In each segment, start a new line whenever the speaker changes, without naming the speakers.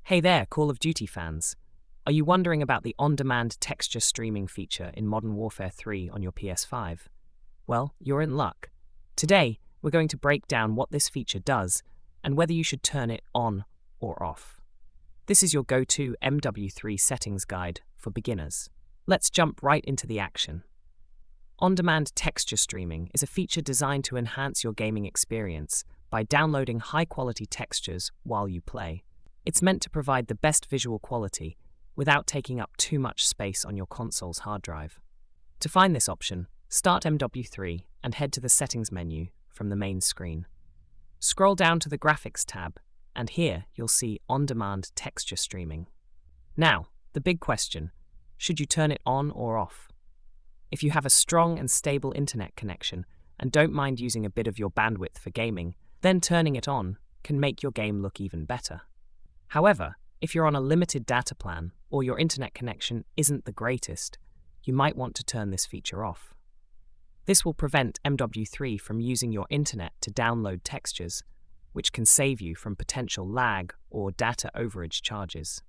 Hey there, Call of Duty fans. Are you wondering about the on-demand texture streaming feature in Modern Warfare 3 on your PS5? Well, you're in luck. Today, we're going to break down what this feature does and whether you should turn it on or off. This is your go-to MW3 settings guide for beginners. Let's jump right into the action. On-demand texture streaming is a feature designed to enhance your gaming experience by downloading high-quality textures while you play. It's meant to provide the best visual quality without taking up too much space on your console's hard drive. To find this option, start MW3 and head to the Settings menu from the main screen. Scroll down to the Graphics tab, and here you'll see On-Demand Texture Streaming. Now, the big question, should you turn it on or off? If you have a strong and stable internet connection and don't mind using a bit of your bandwidth for gaming, then turning it on can make your game look even better. However, if you're on a limited data plan or your internet connection isn't the greatest, you might want to turn this feature off. This will prevent MW3 from using your internet to download textures, which can save you from potential lag or data overage charges.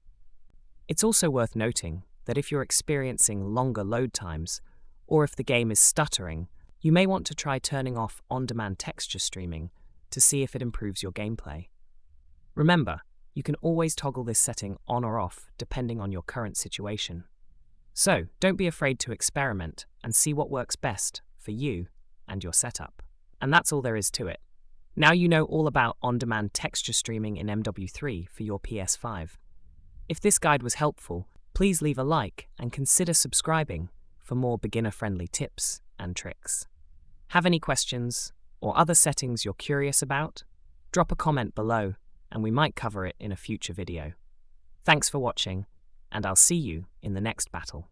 It's also worth noting that if you're experiencing longer load times, or if the game is stuttering, you may want to try turning off on-demand texture streaming to see if it improves your gameplay. Remember, you can always toggle this setting on or off depending on your current situation. So, don't be afraid to experiment and see what works best for you and your setup. And that's all there is to it. Now you know all about on-demand texture streaming in MW3 for your PS5. If this guide was helpful, please leave a like and consider subscribing for more beginner-friendly tips and tricks. Have any questions or other settings you're curious about? Drop a comment below and we might cover it in a future video. Thanks for watching, and I'll see you in the next battle.